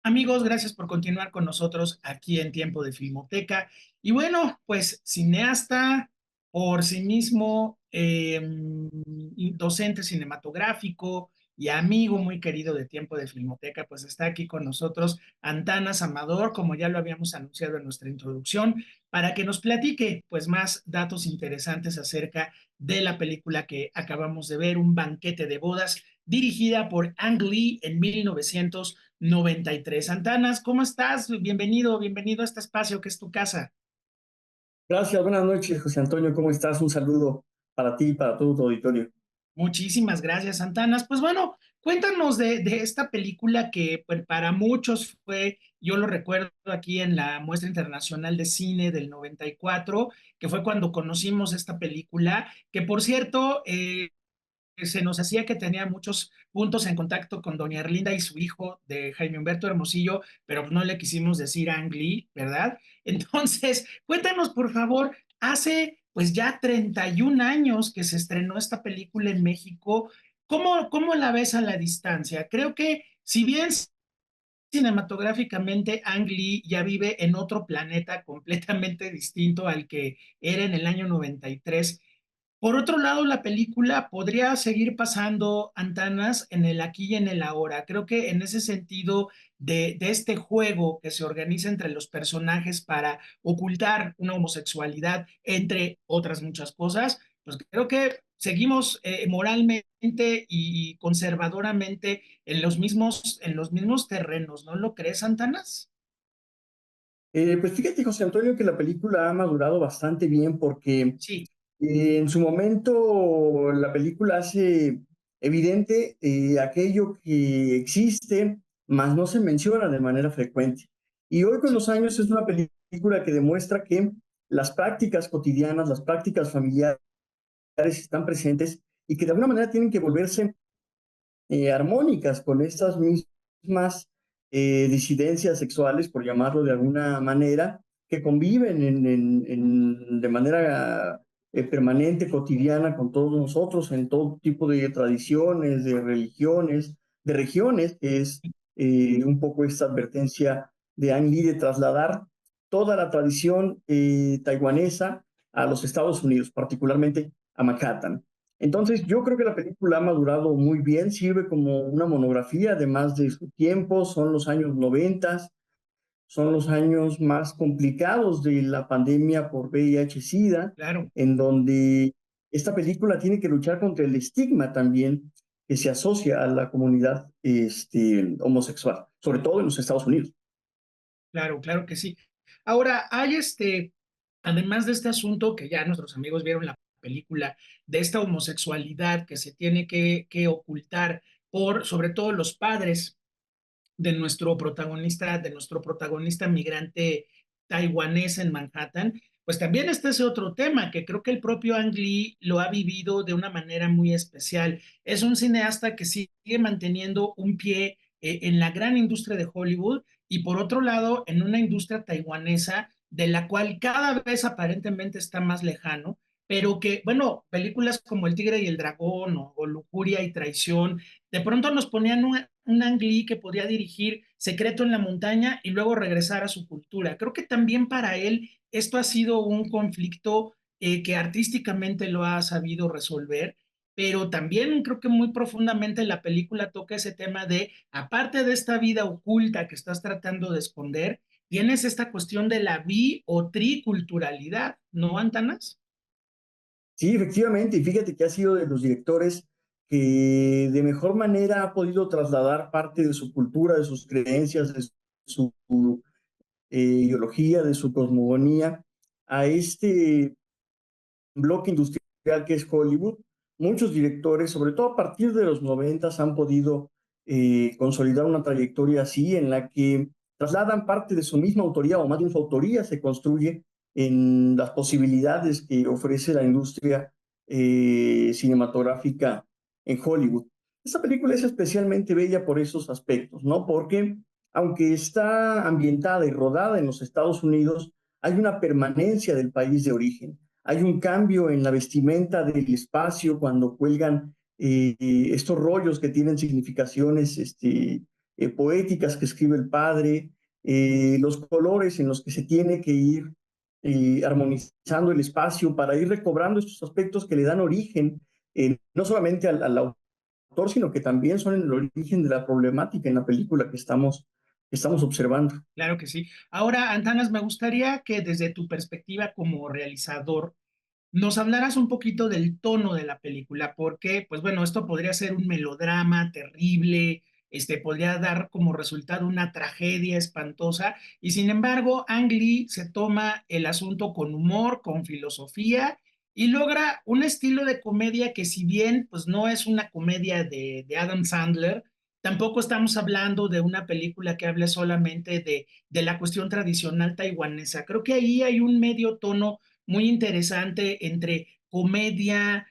Amigos, gracias por continuar con nosotros aquí en Tiempo de Filmoteca. Y bueno, pues cineasta por sí mismo, y docente cinematográfico y amigo muy querido de Tiempo de Filmoteca, pues está aquí con nosotros Antanas Amador, como ya lo habíamos anunciado en nuestra introducción, para que nos platique pues más datos interesantes acerca de la película que acabamos de ver, Un banquete de bodas, dirigida por Ang Lee en 1993. Antanas, ¿cómo estás? Bienvenido, bienvenido a este espacio que es tu casa. Gracias, buenas noches, José Antonio, ¿cómo estás? Un saludo para ti y para todo tu auditorio. Muchísimas gracias, Antanas. Pues bueno, cuéntanos de esta película que pues, para muchos fue, yo lo recuerdo aquí en la Muestra Internacional de Cine del 94, que fue cuando conocimos esta película, que por cierto, se nos hacía que tenía muchos puntos en contacto con doña Erlinda y su hijo de Jaime Humberto Hermosillo, pero pues no le quisimos decir Ang Lee, ¿verdad? Entonces, cuéntanos por favor, hace pues ya 31 años que se estrenó esta película en México. ¿Cómo la ves a la distancia? Creo que si bien cinematográficamente Ang Lee ya vive en otro planeta completamente distinto al que era en el año 93. Por otro lado, la película podría seguir pasando, Antanas, en el aquí y en el ahora. Creo que en ese sentido de este juego que se organiza entre los personajes para ocultar una homosexualidad, entre otras muchas cosas, pues creo que seguimos moralmente y conservadoramente en los mismos terrenos, ¿no lo crees, Antanas? Pues fíjate, José Antonio, que la película ha madurado bastante bien porque Sí, en su momento la película hace evidente aquello que existe, mas no se menciona de manera frecuente. Y hoy con sí, los años es una película que demuestra que las prácticas cotidianas, las prácticas familiares están presentes y que de alguna manera tienen que volverse armónicas con estas mismas disidencias sexuales, por llamarlo de alguna manera, que conviven de manera permanente, cotidiana con todos nosotros, en todo tipo de tradiciones, de religiones, de regiones, que es un poco esta advertencia de Ang Lee de trasladar toda la tradición taiwanesa a los Estados Unidos, particularmente a Manhattan. Entonces, yo creo que la película ha madurado muy bien, sirve como una monografía, además de su tiempo, son los años 90, son los años más complicados de la pandemia por VIH-Sida, claro. en donde esta película tiene que luchar contra el estigma también que se asocia a la comunidad homosexual, sobre todo en los Estados Unidos. Claro, claro que sí. Ahora, hay además de este asunto que ya nuestros amigos vieron la película, de esta homosexualidad que se tiene que ocultar por, sobre todo los padres de nuestro protagonista migrante taiwanés en Manhattan, pues también este es otro tema que creo que el propio Ang Lee lo ha vivido de una manera muy especial. Es un cineasta que sigue manteniendo un pie en la gran industria de Hollywood y por otro lado en una industria taiwanesa de la cual cada vez aparentemente está más lejano, pero que, bueno, películas como El Tigre y el Dragón o Lujuria y Traición, de pronto nos ponían un Ang Lee que podía dirigir Secreto en la Montaña y luego regresar a su cultura. Creo que también para él esto ha sido un conflicto que artísticamente lo ha sabido resolver, pero también creo que muy profundamente la película toca ese tema de, aparte de esta vida oculta que estás tratando de esconder, tienes esta cuestión de la bi o triculturalidad, ¿no, Antanas? Sí, efectivamente, y fíjate que ha sido de los directores que de mejor manera ha podido trasladar parte de su cultura, de sus creencias, de su ideología, de su cosmogonía a este bloque industrial que es Hollywood. Muchos directores, sobre todo a partir de los 90, han podido consolidar una trayectoria así en la que trasladan parte de su misma autoría, o más bien su autoría se construye en las posibilidades que ofrece la industria cinematográfica en Hollywood. Esta película es especialmente bella por esos aspectos, ¿no? Porque aunque está ambientada y rodada en los Estados Unidos, hay una permanencia del país de origen. Hay un cambio en la vestimenta del espacio cuando cuelgan estos rollos que tienen significaciones poéticas que escribe el padre, los colores en los que se tiene que ir armonizando el espacio para ir recobrando estos aspectos que le dan origen no solamente al autor, sino que también son el origen de la problemática en la película que estamos observando. Claro que sí. Ahora, Antanas, me gustaría que desde tu perspectiva como realizador, nos hablarás un poquito del tono de la película, porque, pues bueno, esto podría ser un melodrama terrible, podría dar como resultado una tragedia espantosa, y sin embargo, Ang Lee se toma el asunto con humor, con filosofía, y logra un estilo de comedia que si bien, pues no es una comedia de Adam Sandler, tampoco estamos hablando de una película que hable solamente de la cuestión tradicional taiwanesa. Creo que ahí hay un medio tono muy interesante entre comedia,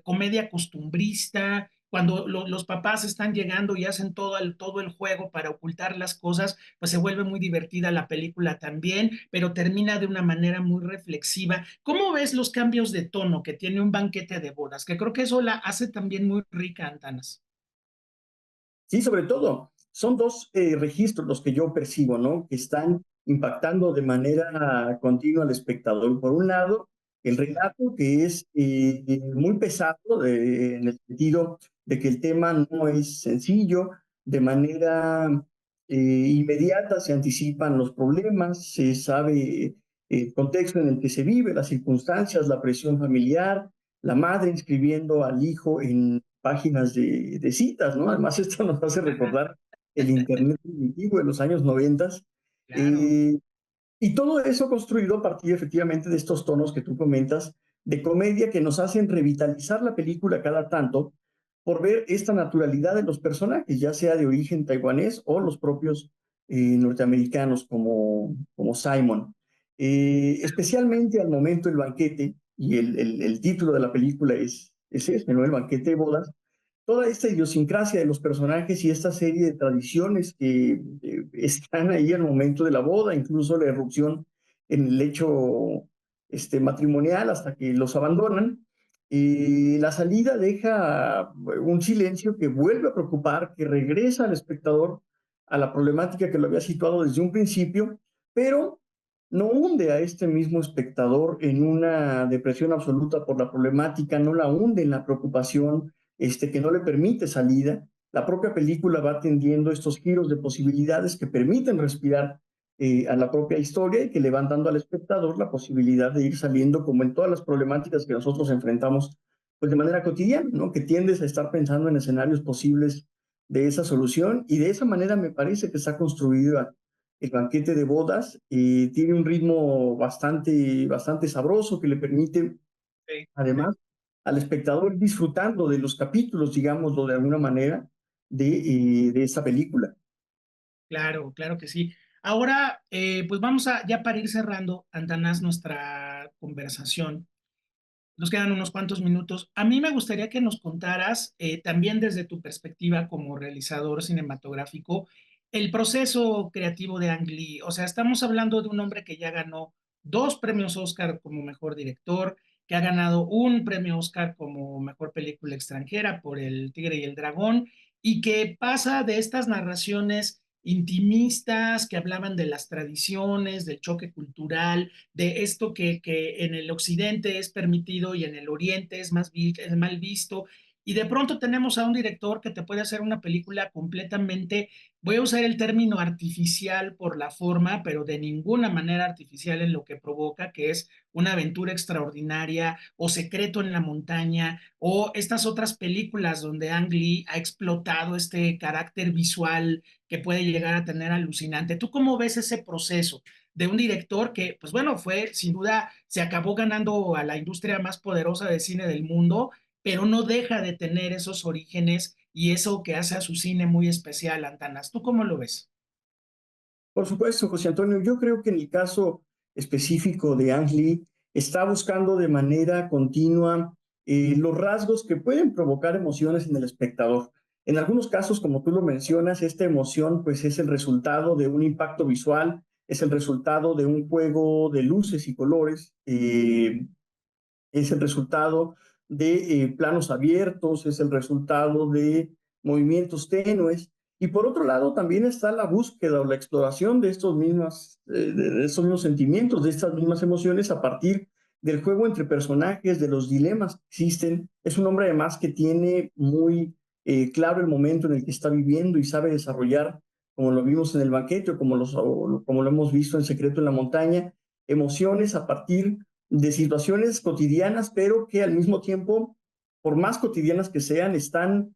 comedia costumbrista, cuando los papás están llegando y hacen todo el juego para ocultar las cosas, pues se vuelve muy divertida la película también, pero termina de una manera muy reflexiva. ¿Cómo ves los cambios de tono que tiene un banquete de bodas? Que creo que eso la hace también muy rica, Antanas. Sí, sobre todo, son dos registros los que yo percibo, ¿no? Que están impactando de manera continua al espectador. Por un lado, el relato que es muy pesado en el sentido de que el tema no es sencillo, de manera inmediata se anticipan los problemas, se sabe el contexto en el que se vive, las circunstancias, la presión familiar, la madre inscribiendo al hijo en páginas de citas, ¿no? Además, esto nos hace Ajá, recordar el Internet primitivo de los años 90. claro. Eh, y todo eso construido a partir efectivamente de estos tonos que tú comentas de comedia que nos hacen revitalizar la película cada tanto por ver esta naturalidad de los personajes, ya sea de origen taiwanés o los propios norteamericanos como Simon. Especialmente al momento del banquete, y el título de la película es ese, ¿no? El banquete de bodas, toda esta idiosincrasia de los personajes y esta serie de tradiciones que están ahí al momento de la boda, incluso la irrupción en el hecho matrimonial hasta que los abandonan. Y la salida deja un silencio que vuelve a preocupar, que regresa al espectador a la problemática que lo había situado desde un principio, pero no hunde a este mismo espectador en una depresión absoluta por la problemática, no la hunde en la preocupación que no le permite salida. La propia película va atendiendo estos giros de posibilidades que permiten respirar a la propia historia y que le van dando al espectador la posibilidad de ir saliendo como en todas las problemáticas que nosotros enfrentamos pues de manera cotidiana, ¿no? Que tiendes a estar pensando en escenarios posibles de esa solución y de esa manera me parece que está construido el banquete de bodas. Tiene un ritmo bastante sabroso que le permite Sí, sí. además al espectador disfrutando de los capítulos, digámoslo de alguna manera, de esa película. Claro, claro que sí. Ahora, pues vamos a, ya para ir cerrando, Antanas, nuestra conversación. Nos quedan unos cuantos minutos. A mí me gustaría que nos contaras, también desde tu perspectiva como realizador cinematográfico, el proceso creativo de Ang Lee. O sea, estamos hablando de un hombre que ya ganó dos premios Oscar como mejor director, que ha ganado un premio Oscar como mejor película extranjera por El Tigre y el Dragón, y que pasa de estas narraciones intimistas que hablaban de las tradiciones, del choque cultural, de esto que en el occidente es permitido y en el oriente es mal visto. Y de pronto tenemos a un director que te puede hacer una película completamente, voy a usar el término artificial por la forma, pero de ninguna manera artificial en lo que provoca, que es una aventura extraordinaria o Secreto en la montaña o estas otras películas donde Ang Lee ha explotado este carácter visual que puede llegar a tener alucinante. ¿Tú cómo ves ese proceso de un director que, pues bueno, fue sin duda, se acabó ganando a la industria más poderosa de cine del mundo, pero no deja de tener esos orígenes y eso que hace a su cine muy especial, Antanas? ¿Tú cómo lo ves? Por supuesto, José Antonio, yo creo que en el caso específico de Ang Lee, está buscando de manera continua los rasgos que pueden provocar emociones en el espectador. En algunos casos, como tú lo mencionas, esta emoción pues es el resultado de un impacto visual, es el resultado de un juego de luces y colores, es el resultado de planos abiertos, es el resultado de movimientos tenues. Y por otro lado, también está la búsqueda o la exploración de estos mismos sentimientos, de estas mismas emociones a partir del juego entre personajes, de los dilemas que existen. Es un hombre además que tiene muy claro el momento en el que está viviendo y sabe desarrollar, como lo vimos en el banquete o como lo hemos visto en Secreto en la Montaña, emociones a partir de situaciones cotidianas, pero que al mismo tiempo, por más cotidianas que sean, están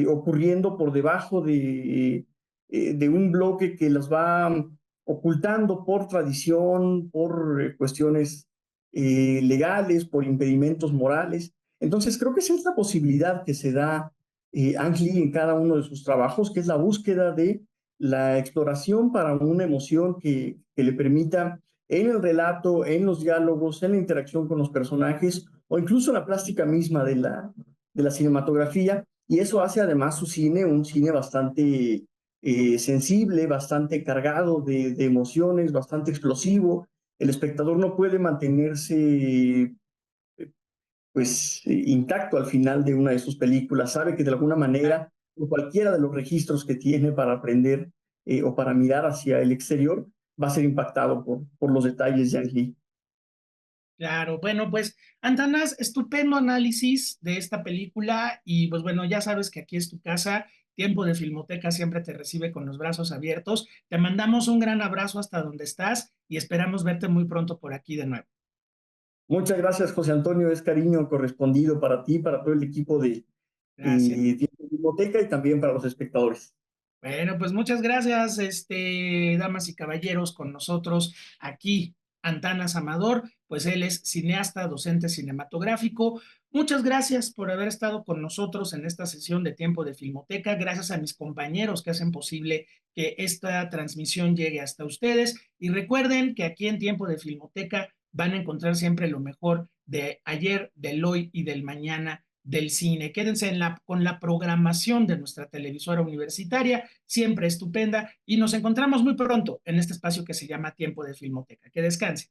ocurriendo por debajo de un bloque que las va ocultando por tradición, por cuestiones legales, por impedimentos morales. Entonces, creo que esa es la posibilidad que se da Ang Lee en cada uno de sus trabajos, que es la búsqueda de la exploración para una emoción que le permita en el relato, en los diálogos, en la interacción con los personajes o incluso en la plástica misma de la cinematografía, y eso hace además su cine un cine bastante sensible, bastante cargado de emociones, bastante explosivo. El espectador no puede mantenerse intacto al final de una de sus películas, sabe que de alguna manera, por cualquiera de los registros que tiene para aprender o para mirar hacia el exterior, va a ser impactado por los detalles de Ang Lee. Claro, bueno, pues Antanas, estupendo análisis de esta película y pues bueno, ya sabes que aquí es tu casa, Tiempo de Filmoteca siempre te recibe con los brazos abiertos. Te mandamos un gran abrazo hasta donde estás y esperamos verte muy pronto por aquí de nuevo. Muchas gracias, José Antonio. Es cariño correspondido para ti, para todo el equipo de Gracias. Biblioteca y también para los espectadores. Bueno, pues muchas gracias, damas y caballeros, con nosotros aquí, Antanas Amador, pues él es cineasta, docente cinematográfico. Muchas gracias por haber estado con nosotros en esta sesión de Tiempo de Filmoteca. Gracias a mis compañeros que hacen posible que esta transmisión llegue hasta ustedes. Y recuerden que aquí en Tiempo de Filmoteca van a encontrar siempre lo mejor de ayer, del hoy y del mañana del cine. Quédense con la programación de nuestra televisora universitaria, siempre estupenda, y nos encontramos muy pronto en este espacio que se llama Tiempo de Filmoteca. Que descanse.